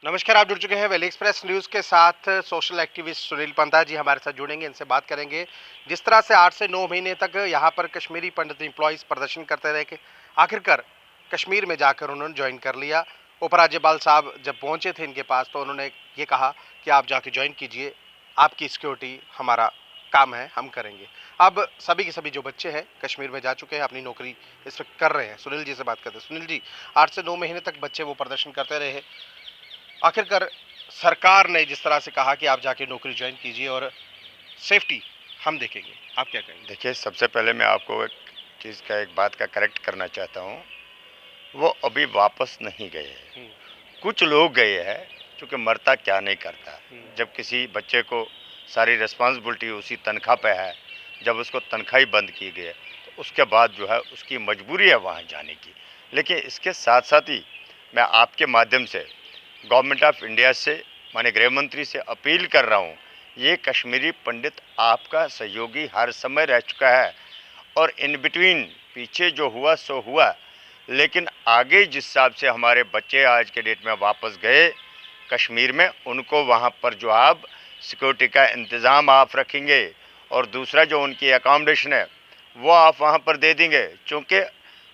नमस्कार, आप जुड़ चुके हैं वेल एक्सप्रेस न्यूज़ के साथ। सोशल एक्टिविस्ट सुनील पंथा जी हमारे साथ जुड़ेंगे, इनसे बात करेंगे। जिस तरह से 8 से 9 महीने तक यहाँ पर कश्मीरी पंडित एम्प्लॉइज़ प्रदर्शन करते रहे कि आखिरकार कश्मीर में जाकर उन्होंने ज्वाइन कर लिया। उपराज्यपाल साहब जब पहुँचे थे इनके पास तो उन्होंने ये कहा कि आप जाके ज्वाइन कीजिए, आपकी सिक्योरिटी हमारा काम है, हम करेंगे। अब सभी के सभी जो बच्चे हैं कश्मीर में जा चुके हैं, अपनी नौकरी इस वक्त कर रहे हैं। सुनील जी से बात करते हैं। सुनील जी, 8 से 9 महीने तक बच्चे वो प्रदर्शन करते रहे। आखिरकार सरकार ने जिस तरह से कहा कि आप जाके नौकरी ज्वाइन कीजिए और सेफ्टी हम देखेंगे, आप क्या कहेंगे? देखिए, सबसे पहले मैं आपको एक चीज़ का एक बात का करेक्ट करना चाहता हूँ। वो अभी वापस नहीं गए हैं। हम्म, कुछ लोग गए हैं, क्योंकि मरता क्या नहीं करता। जब किसी बच्चे को सारी रिस्पॉन्सिबिलिटी उसी तनख्वाह पे है, जब उसको तनख्वाह ही बंद की गई है, तो उसके बाद जो है उसकी मजबूरी है वहाँ जाने की। लेकिन इसके साथ साथ ही मैं आपके माध्यम से गवर्नमेंट ऑफ इंडिया से, माननीय गृह मंत्री से अपील कर रहा हूँ, ये कश्मीरी पंडित आपका सहयोगी हर समय रह चुका है और इन बिटवीन पीछे जो हुआ सो हुआ, लेकिन आगे जिस हिसाब से हमारे बच्चे आज के डेट में वापस गए कश्मीर में, उनको वहाँ पर जो आप सिक्योरिटी का इंतज़ाम आप रखेंगे और दूसरा जो उनकी अकोमोडेशन है वो आप वहाँ पर दे देंगे, क्योंकि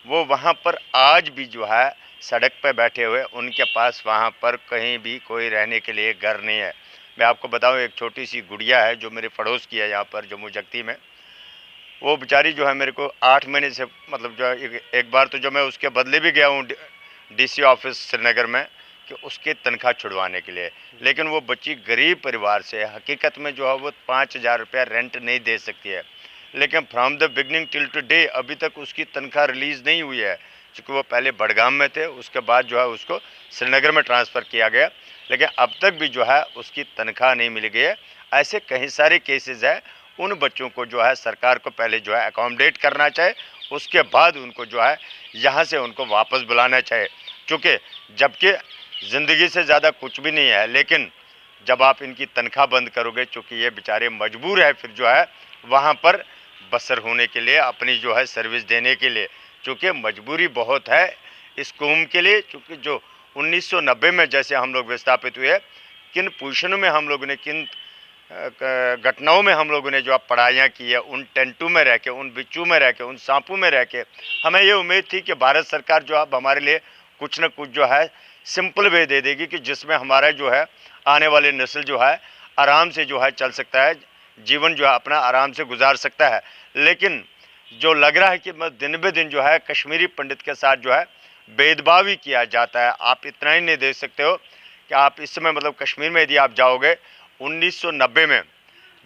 वो वहाँ पर आज भी जो है सड़क पर बैठे हुए, उनके पास वहाँ पर कहीं भी कोई रहने के लिए घर नहीं है। मैं आपको बताऊं, एक छोटी सी गुड़िया है जो मेरे पड़ोस की है यहाँ पर जम्मू जगती में। वो बेचारी जो है मेरे को 8 महीने से, मतलब जो है एक बार तो जो मैं उसके बदले भी गया हूँ डीसी ऑफिस श्रीनगर में कि उसके तनख्वाह छुड़वाने के लिए, लेकिन वो बच्ची गरीब परिवार से है। हकीकत में जो है वो 5,000 रुपया रेंट नहीं दे सकती है, लेकिन from the beginning till today अभी तक उसकी तनख्वाह रिलीज़ नहीं हुई है, क्योंकि वो पहले बडगाम में थे, उसके बाद जो है उसको श्रीनगर में ट्रांसफ़र किया गया, लेकिन अब तक भी जो है उसकी तनख्वाह नहीं मिल गई है। ऐसे कई सारे केसेस है। उन बच्चों को जो है सरकार को पहले जो है अकोमोडेट करना चाहिए, उसके बाद उनको जो है यहाँ से उनको वापस बुलाना चाहिए, क्योंकि जबकि ज़िंदगी से ज़्यादा कुछ भी नहीं है, लेकिन जब आप इनकी तनख्वाह बंद करोगे, चूँकि ये बेचारे मजबूर है फिर जो है वहाँ पर बसर होने के लिए, अपनी जो है सर्विस देने के लिए, चूँकि मजबूरी बहुत है इस कौम के लिए। चूँकि जो 1990 में जैसे हम लोग विस्थापित हुए, किन पोजीशनों में हम लोगों ने, किन घटनाओं में हम लोगों ने जो आप पढ़ाइयाँ की है, उन टेंटों में रह के, उन बिच्छू में रह के, उन सांपों में रह के, हमें ये उम्मीद थी कि भारत सरकार जो अब हमारे लिए कुछ न कुछ जो है सिंपल वे दे देगी कि जिसमें हमारा जो है आने वाली नस्ल जो है आराम से जो है चल सकता है, जीवन जो है अपना आराम से गुजार सकता है। लेकिन जो लग रहा है कि दिन ब दिन जो है कश्मीरी पंडित के साथ जो है भेदभाव ही किया जाता है। आप इतना ही नहीं देख सकते हो कि आप इस समय, मतलब कश्मीर में यदि आप जाओगे 1990 में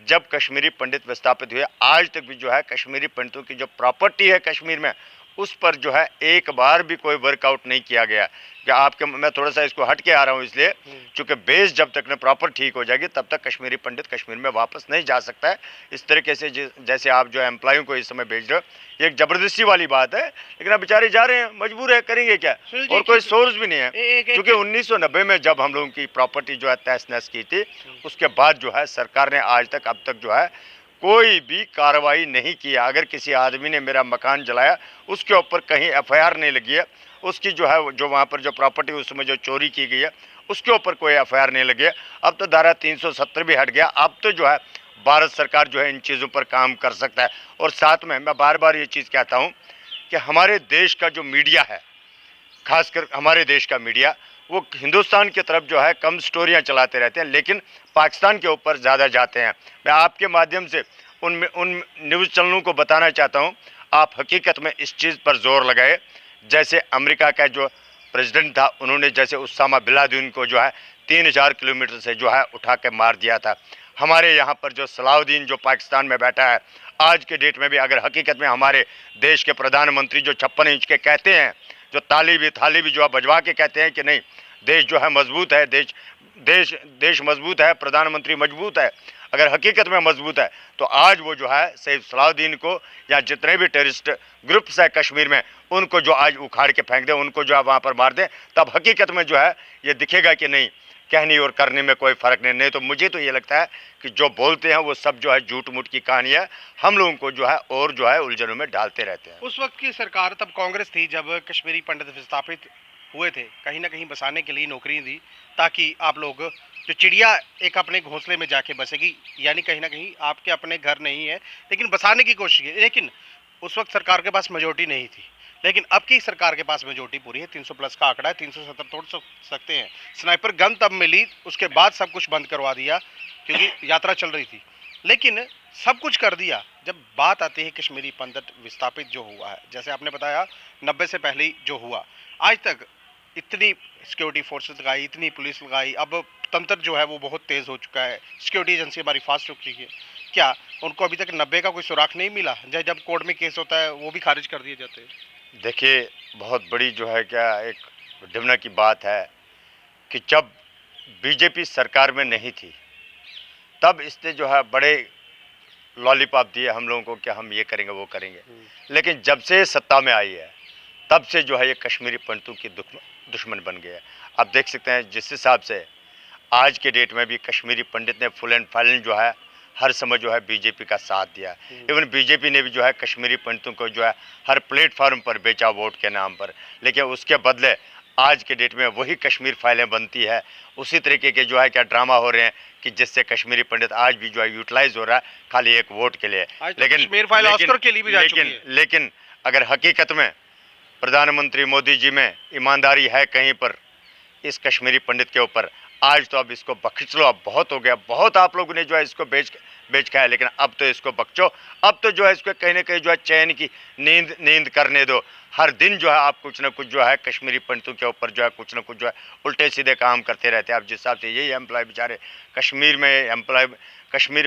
जब कश्मीरी पंडित विस्थापित हुए, आज तक भी जो है कश्मीरी पंडितों की जो प्रॉपर्टी है कश्मीर में, उस पर जो है एक बार भी कोई वर्कआउट नहीं किया गया। कि आपके, मैं थोड़ा सा इसको हट के आ रहा हूँ इसलिए क्योंकि बेस जब तक न प्रॉपर ठीक हो जाएगी तब तक कश्मीरी पंडित कश्मीर में वापस नहीं जा सकता है। इस तरीके से जैसे आप जो एम्प्लॉयों को इस समय भेज रहे हो, ये एक ज़बरदस्ती वाली बात है, लेकिन अब बेचारे जा रहे हैं, मजबूर है, करेंगे क्या, और कोई सोर्स भी नहीं है। क्योंकि 1990 में जब हम लोगों की प्रॉपर्टी जो है तहस नहस की थी, उसके बाद जो है सरकार ने आज तक अब तक जो है कोई भी कार्रवाई नहीं किया। अगर किसी आदमी ने मेरा मकान जलाया, उसके ऊपर कहीं एफआईआर नहीं लगी है, उसकी जो है जो वहाँ पर जो प्रॉपर्टी उसमें जो चोरी की गई है उसके ऊपर कोई एफआईआर नहीं लगी है। अब तो धारा 370 भी हट गया। अब तो जो है भारत सरकार जो है इन चीज़ों पर काम कर सकता है। और साथ में मैं बार बार ये चीज़ कहता हूँ कि हमारे देश का जो मीडिया है, खासकर हमारे देश का मीडिया, वो हिंदुस्तान की तरफ जो है कम स्टोरियां चलाते रहते हैं, लेकिन पाकिस्तान के ऊपर ज़्यादा जाते हैं। मैं आपके माध्यम से उन न्यूज़ चैनलों को बताना चाहता हूं, आप हकीकत में इस चीज़ पर जोर लगाए। जैसे अमेरिका का जो प्रेसिडेंट था, उन्होंने जैसे उसामा बिन लादेन को जो है 3,000 किलोमीटर से जो है उठा के मार दिया था। हमारे यहाँ पर जो सलाउद्दीन जो पाकिस्तान में बैठा है, आज के डेट में भी अगर हकीकत में हमारे देश के प्रधानमंत्री जो 56 इंच के कहते हैं, जो थाली भी जो है बजवा के कहते हैं कि नहीं देश जो है मजबूत है, देश मजबूत है, प्रधानमंत्री मजबूत है, अगर हकीकत में मजबूत है तो आज वो जो है सैयद सलाउद्दीन को या जितने भी टेररिस्ट ग्रुप्स है कश्मीर में, उनको जो आज उखाड़ के फेंक दें, उनको जो है वहाँ पर मार दें, तब हकीकत में जो है ये दिखेगा कि नहीं कहने और करने में कोई फ़र्क नहीं। तो मुझे तो ये लगता है कि जो बोलते हैं वो सब जो है झूठ मूठ की कहानी है, हम लोगों को जो है और जो है उलझनों में डालते रहते हैं। उस वक्त की सरकार तब कांग्रेस थी जब कश्मीरी पंडित विस्थापित हुए थे कहीं ना कहीं बसाने के लिए नौकरी दी, ताकि आप लोग जो चिड़िया एक अपने घोंसले में जाके बसेगी, यानी कहीं ना कहीं आपके अपने घर नहीं है लेकिन बसाने की कोशिश की। लेकिन उस वक्त सरकार के पास मेजोरिटी नहीं थी, लेकिन अब की सरकार के पास मेजोरिटी पूरी है। 300 प्लस का आंकड़ा है, 370 तोड़ सकते हैं। स्नाइपर गन तब मिली, उसके बाद सब कुछ बंद करवा दिया क्योंकि यात्रा चल रही थी। लेकिन सब कुछ कर दिया। जब बात आती है कश्मीरी पंडित विस्थापित जो हुआ है, जैसे आपने बताया 90 से पहले ही जो हुआ, आज तक इतनी सिक्योरिटी फोर्सेस लगाई, इतनी पुलिस लगाई, अब तंत्र जो है वो बहुत तेज हो चुका है, सिक्योरिटी एजेंसी हमारी फास्ट हो चुकी है। क्या उनको अभी तक 90 का कोई सुराग नहीं मिला? जब कोर्ट में केस होता है वो भी खारिज कर दिए जाते हैं। देखिए, बहुत बड़ी जो है क्या एक विडंबना की बात है कि जब बीजेपी सरकार में नहीं थी तब इसने जो है बड़े लॉलीपॉप दिए हम लोगों को कि हम ये करेंगे वो करेंगे, लेकिन जब से सत्ता में आई है तब से जो है ये कश्मीरी पंडितों की दुश्मन बन गया है। आप देख सकते हैं जिस हिसाब से आज के डेट में भी कश्मीरी पंडित ने फुल एंड फाइनल जो है हर समय जो है बीजेपी का साथ दिया। इवन बीजेपी ने भी जो है कश्मीरी पंडितों को जो है हर प्लेटफॉर्म पर बेचा वोट के नाम पर, लेकिन उसके बदले आज के डेट में वही कश्मीर फाइलें बनती है, उसी तरीके के जो है क्या ड्रामा हो रहे हैं कि जिससे कश्मीरी पंडित आज भी जो है यूटिलाइज हो रहा है खाली एक वोट के लिए। लेकिन अगर हकीकत में प्रधानमंत्री मोदी जी में ईमानदारी है कहीं पर इस कश्मीरी पंडित के ऊपर, आज तो अब इसको बख्श लो, अब बहुत हो गया, बहुत आप लोगों ने जो है इसको बेच खाया, लेकिन अब तो इसको बख्शो, अब तो जो है इसको कहीं ना कहीं जो है चैन की नींद करने दो। हर दिन जो है आप कुछ ना कुछ जो है कश्मीरी पंडितों के ऊपर जो है कुछ ना कुछ जो है उल्टे सीधे काम करते रहते हैं। आप जिस हिसाब से यही एम्प्लॉय बेचारे कश्मीर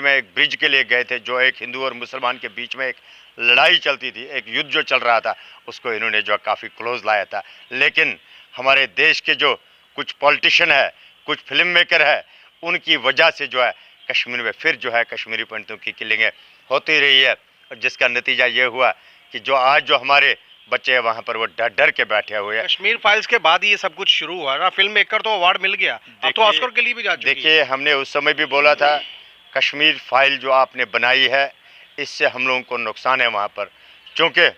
में एक ब्रिज के लिए गए थे, जो एक हिंदू और मुसलमान के बीच में एक लड़ाई चलती थी, एक युद्ध जो चल रहा था, उसको इन्होंने जो काफ़ी क्लोज लाया था। लेकिन हमारे देश के जो कुछ पॉलिटिशियन है, कुछ फिल्म मेकर है, उनकी वजह से जो है कश्मीर में फिर जो है कश्मीरी पंडितों की किलिंगें होती रही है, और जिसका नतीजा ये हुआ कि जो आज जो हमारे बच्चे हैं वहाँ पर वो डर के बैठे हुए हैं। कश्मीर फाइल्स के बाद ये सब कुछ शुरू हुआ ना, फिल्म मेकर तो अवार्ड मिल गया, अब तो ऑस्कर के लिए भी जा चुकी है। देखिए, हमने उस समय भी बोला था कश्मीर फाइल जो आपने बनाई है इससे हम लोगों को नुकसान है वहाँ पर, क्योंकि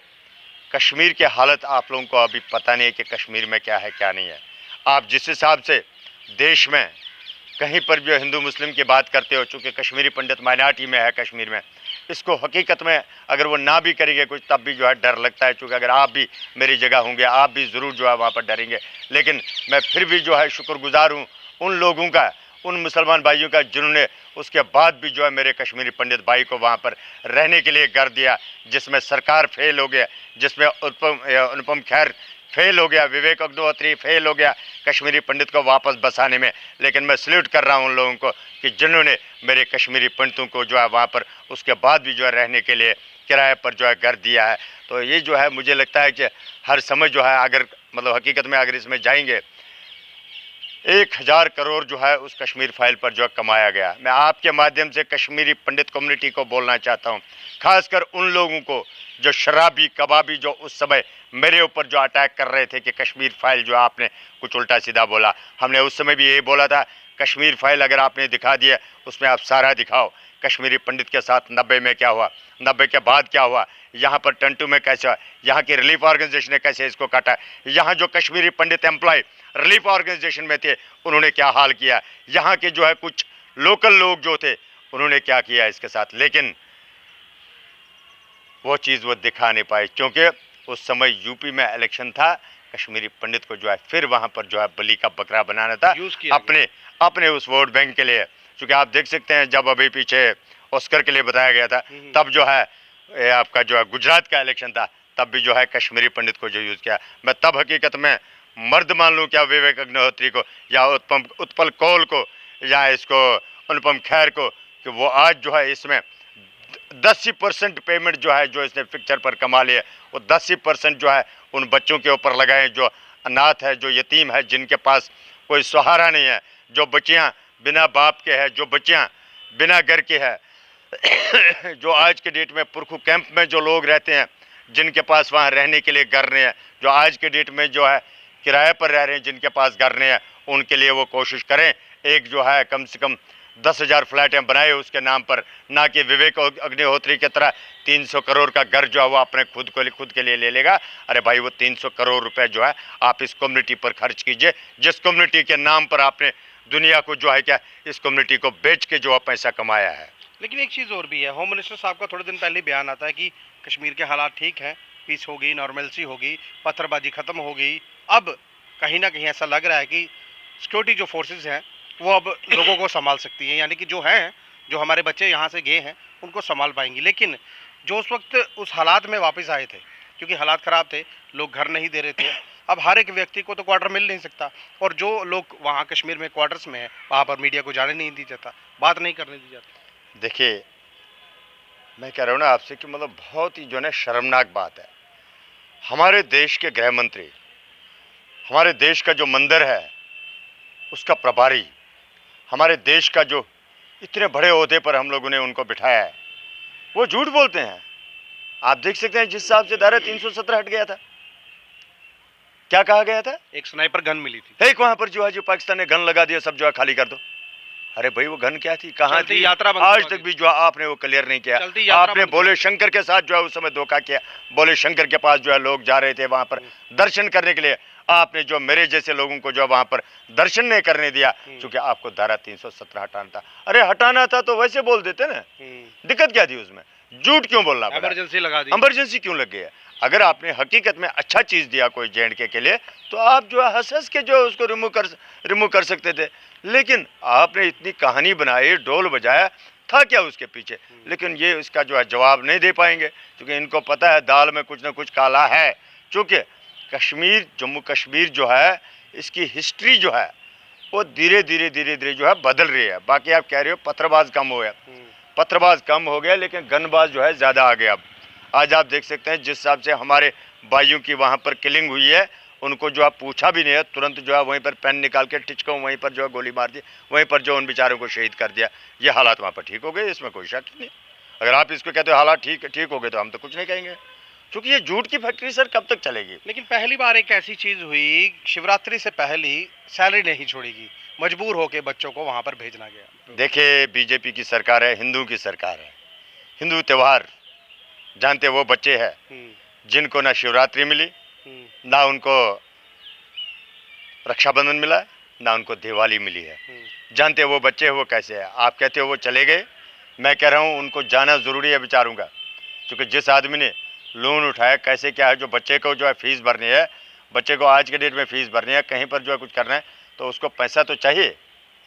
कश्मीर की हालत आप लोगों को अभी पता नहीं है कि कश्मीर में क्या है क्या नहीं है। आप जिस हिसाब से देश में कहीं पर भी हिंदू मुस्लिम की बात करते हो, चूँकि कश्मीरी पंडित माइनॉरिटी में है कश्मीर में, इसको हकीकत में अगर वो ना भी करेंगे कुछ तब भी जो है डर लगता है, चूँकि अगर आप भी मेरी जगह होंगे आप भी ज़रूर जो है वहाँ पर डरेंगे। लेकिन मैं फिर भी जो है शुक्रगुजार हूँ उन लोगों का, उन मुसलमान भाइयों का जिन्होंने उसके बाद भी जो है मेरे कश्मीरी पंडित भाई को वहाँ पर रहने के लिए कर दिया, जिसमें सरकार फेल हो गया, जिसमें अनुपम खेर फेल हो गया, विवेक अग्निहोत्री फेल हो गया कश्मीरी पंडित को वापस बसाने में। लेकिन मैं सल्यूट कर रहा हूँ उन लोगों को कि जिन्होंने मेरे कश्मीरी पंडितों को जो है वहाँ पर उसके बाद भी जो है रहने के लिए किराए पर जो है घर दिया है। तो ये जो है मुझे लगता है कि हर समय जो है अगर मतलब हकीकत में अगर इसमें जाएंगे 1000 करोड़ जो है उस कश्मीर फाइल पर जो कमाया गया। मैं आपके माध्यम से कश्मीरी पंडित कम्युनिटी को बोलना चाहता हूँ, खासकर उन लोगों को जो शराबी कबाबी जो उस समय मेरे ऊपर जो अटैक कर रहे थे कि कश्मीर फाइल जो आपने कुछ उल्टा सीधा बोला। हमने उस समय भी यही बोला था कश्मीर फाइल अगर आपने दिखा दिया उसमें आप सारा दिखाओ, कश्मीरी पंडित के साथ 90 में क्या हुआ, 90 के बाद क्या हुआ, यहाँ पर टंटू में कैसे हुआ, यहाँ की रिलीफ ऑर्गेनाइजेशन ने कैसे इसको काटा, यहाँ जो कश्मीरी पंडित एम्प्लॉय रिलीफ ऑर्गेनाइजेशन में थे उन्होंने क्या हाल किया, यहाँ के जो है कुछ लोकल लोग जो थे उन्होंने क्या किया इसके साथ। लेकिन वो चीज़ वो दिखा नहीं पाए, क्योंकि उस समय यूपी में इलेक्शन था, कश्मीरी पंडित को जो है फिर वहाँ पर जो है बलि का बकरा बनाना था अपने उस वोट बैंक के लिए। क्योंकि आप देख सकते हैं जब अभी पीछे ऑस्कर के लिए बताया गया था, तब जो है आपका जो है गुजरात का इलेक्शन था, तब भी जो है कश्मीरी पंडित को जो यूज़ किया। मैं तब हकीकत में मर्द मान लूँ क्या विवेक अग्निहोत्री को या उत्पल कौल को या इसको अनुपम खेर को, कि वो आज जो है इसमें 10% पेमेंट जो है जो इसने पिक्चर पर कमा लिया, वो 10% जो है उन बच्चों के ऊपर लगाए जो अनाथ है, जो यतीम है, जिनके पास कोई सहारा नहीं है, जो बच्चियाँ बिना बाप के हैं, जो बच्चियाँ बिना घर के हैं जो आज के डेट में पुरखू कैंप में जो लोग रहते हैं जिनके पास वहाँ रहने के लिए घर नहीं है, जो आज के डेट में जो है किराए पर रह रहे हैं जिनके पास घर नहीं है, उनके लिए वो कोशिश करें एक जो है कम से कम 10,000 फ्लैटें बनाए उसके नाम पर, ना कि विवेक अग्निहोत्री की तरह 300 करोड़ का घर जो है वो अपने खुद के लिए ले लेगा। अरे भाई, वो 300 करोड़ रुपए जो है आप इस कम्युनिटी पर खर्च कीजिए, जिस कम्युनिटी के नाम पर आपने दुनिया को जो है क्या इस कम्युनिटी को बेच के जो पैसा कमाया है। लेकिन एक चीज़ और भी है, होम मिनिस्टर साहब का थोड़े दिन पहले बयान आता है कि कश्मीर के हालात ठीक हैं, पीस होगी, नॉर्मलसी होगी, पत्थरबाजी खत्म होगी। अब कहीं ना कहीं ऐसा लग रहा है कि सिक्योरिटी जो फोर्सेस हैं वो अब लोगों को संभाल सकती हैं, यानी कि जो हैं, जो हमारे बच्चे यहाँ से गए हैं उनको संभाल पाएंगी। लेकिन जो उस वक्त उस हालात में वापस आए थे, क्योंकि हालात ख़राब थे, लोग घर नहीं दे रहे थे, अब हर एक व्यक्ति को तो क्वार्टर मिल नहीं सकता, और जो लोग वहाँ कश्मीर में क्वार्टर्स में हैं वहाँ पर मीडिया को जाने नहीं दी जाता, बात नहीं करने दी जाती। देखिए, मैं कह रहा हूँ ना आपसे कि मतलब बहुत ही जो है ना शर्मनाक बात है। हमारे देश के गृह मंत्री, हमारे देश का जो मंदिर है उसका प्रभारी, हमारे देश का जो इतने बड़े ओहदे पर हम लोगों ने उनको बिठाया है, वो झूठ बोलते हैं। आप देख सकते हैं जिस हिसाब से धारा 317 हट गया था, क्या कहा गया था? एक स्नाइपर गन मिली थी, एक वहां पर जो है जो पाकिस्तान ने गन लगा दिया, सब जो है खाली कर दो। अरे भाई, वो गन क्या थी, कहाँ थी? यात्रा आज तक भी जो है आपने वो क्लियर नहीं किया। आपने बोले शंकर के साथ जो है उस समय धोखा किया। बोले शंकर के पास जो है लोग जा रहे थे वहां पर दर्शन करने के लिए, आपने जो मेरे जैसे लोगों को जो वहां पर दर्शन नहीं करने दिया, क्योंकि आपको धारा 317 हटाना था। अरे हटाना था तो वैसे बोल देते ना, दिक्कत क्या थी उसमें? झूठ क्यों बोलना पड़ा? इमरजेंसी लगा दी। इमरजेंसी क्यों लग गया? अगर आपने हकीकत में अच्छा चीज दिया कोई जेएंडके के लिए तो आप जो है हंस के जो उसको रिमूव कर सकते थे। लेकिन आपने इतनी कहानी बनाई, ढोल बजाया, था क्या उसके पीछे? लेकिन ये इसका जो है जवाब नहीं दे पाएंगे, क्योंकि इनको पता है दाल में कुछ ना कुछ काला है। चूँकि कश्मीर, जम्मू कश्मीर जो है, इसकी हिस्ट्री जो है वो धीरे धीरे जो है बदल रही है। बाकी आप कह रहे हो पत्थरबाज कम हो गया, पत्थरबाज कम हो गया, लेकिन गनबाज जो है ज़्यादा आ गया। अब आज आप देख सकते हैं जिस हिसाब से हमारे भाइयों की वहाँ पर किलिंग हुई है, उनको जो आप पूछा भी नहीं है, तुरंत जो है वहीं पर पेन निकाल के टिचको वहीं पर जो है गोली मार दी, वहीं पर जो उन बेचारों को शहीद कर दिया। ये हालात वहाँ पर ठीक हो गए, इसमें कोई शक नहीं। अगर आप इसको कहते हो हालात ठीक हो गए तो हम तो कुछ नहीं कहेंगे, क्योंकि ये झूठ की फैक्ट्री सर कब तक चलेगी? लेकिन पहली बार एक ऐसी चीज़ हुई, शिवरात्रि से पहले सैलरी नहीं छोड़ेगी, मजबूर होकर बच्चों को वहाँ पर भेजना गया। देखिए, बीजेपी की सरकार है, हिंदू की सरकार है। हिंदू त्यौहार जानते वो बच्चे हैं जिनको ना शिवरात्रि मिली, ना उनको रक्षाबंधन मिला, ना उनको दिवाली मिली है। जानते वो बच्चे वो कैसे हैं? आप कहते हो वो चले गए, मैं कह रहा हूँ उनको जाना ज़रूरी है बेचारों का, क्योंकि जिस आदमी ने लोन उठाया, कैसे क्या है, जो बच्चे को जो है फीस भरनी है, बच्चे को आज के डेट में फीस भरनी है, कहीं पर जो है कुछ करना है तो उसको पैसा तो चाहिए।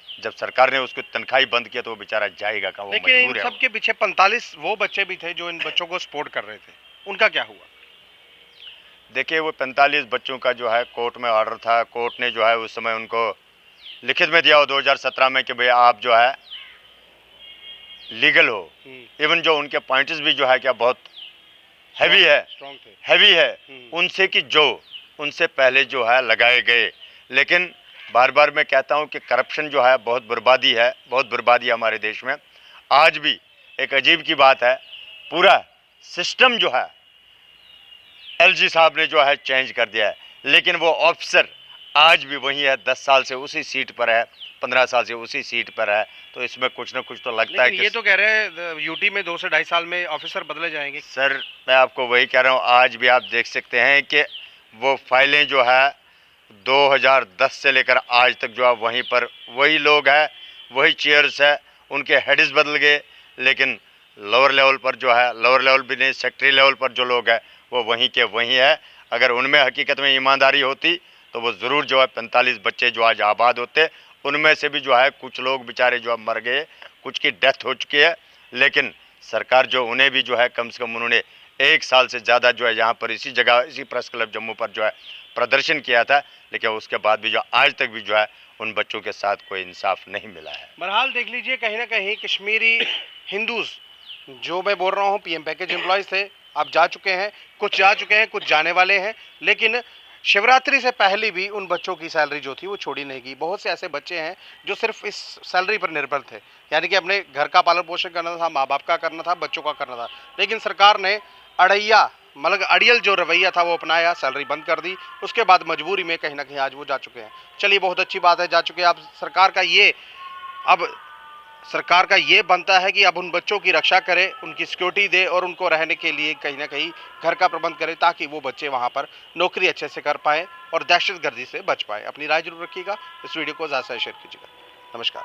जब सरकार ने उसको तनख्वाही बंद किया तो वो बेचारा जाएगा कहाँ? वो लेकिन मजबूर इन है। सबके पीछे 45 वो बच्चे भी थे जो इन बच्चों को सपोर्ट कर रहे थे, उनका क्या हुआ? देखिए, वो 45 बच्चों का जो है कोर्ट में ऑर्डर था, कोर्ट ने जो है उस समय उनको लिखित में दिया हो 2017 में कि भाई आप जो है लीगल हो। इवन जो उनके पॉइंट्स भी जो है क्या बहुत हैवी है, हैवी है उनसे कि जो उनसे पहले जो है लगाए गए। लेकिन बार बार मैं कहता हूं कि करप्शन जो है बहुत बर्बादी है, बहुत बर्बादी है हमारे देश में। आज भी एक अजीब की बात है, पूरा सिस्टम जो है एलजी साहब ने जो है चेंज कर दिया है, लेकिन वो ऑफिसर आज भी वही है, 10 साल से उसी सीट पर है, 15 साल से उसी सीट पर है। तो इसमें कुछ ना कुछ तो लगता है कि ये तो कह रहे हैं यूटी में 2 से 2.5 साल में ऑफिसर बदले जाएंगे। सर, मैं आपको वही कह रहा हूँ, आज भी आप देख सकते हैं कि वो फाइलें जो है 2010 से लेकर आज तक जो है वहीं पर वही लोग हैं, वही चेयर्स है, उनके हेड्स बदल गए, लेकिन लोअर लेवल पर जो है, लोअर लेवल भी नहीं, सेक्रेटरी लेवल पर जो लोग हैं वो वहीं के वहीं है। अगर उनमें हकीकत में ईमानदारी होती तो वो ज़रूर जो है 45 बच्चे जो आज आबाद होते। उनमें से भी जो है कुछ लोग बेचारे जो है मर गए, कुछ की डेथ हो चुकी है, लेकिन सरकार जो उन्हें भी जो है कम से कम उन्होंने 1 साल से ज़्यादा जो है यहाँ पर इसी जगह, इसी प्रेस क्लब जम्मू पर जो है प्रदर्शन किया था, लेकिन उसके बाद भी जो आज तक भी जो है उन बच्चों के साथ कोई इंसाफ नहीं मिला है। बहरहाल देख लीजिए, कहीं ना कहीं कश्मीरी हिंदूज, जो मैं बोल रहा हूँ पीएम पैकेज एम्प्लॉयज़ थे, आप जा चुके हैं, कुछ जा चुके हैं, कुछ जाने वाले हैं, लेकिन शिवरात्रि से पहले भी उन बच्चों की सैलरी जो थी वो छोड़ी नहीं गई। बहुत से ऐसे बच्चे हैं जो सिर्फ इस सैलरी पर निर्भर थे, यानी कि अपने घर का पालन पोषण करना था, माँ बाप का करना था, बच्चों का करना था, लेकिन सरकार ने अड़ियल जो रवैया था वो अपनाया, सैलरी बंद कर दी। उसके बाद मजबूरी में कहीं ना कहीं आज वो जा चुके हैं। चलिए, बहुत अच्छी बात है, जा चुके हैं। अब सरकार का ये अब सरकार का ये बनता है कि अब उन बच्चों की रक्षा करे, उनकी सिक्योरिटी दे और उनको रहने के लिए कहीं ना कहीं घर का प्रबंध करे, ताकि वो बच्चे वहां पर नौकरी अच्छे से कर पाए और दहशतगर्दी से बच पाए। अपनी राय जरूर रखिएगा, इस वीडियो को ज़्यादा से शेयर कीजिएगा। नमस्कार।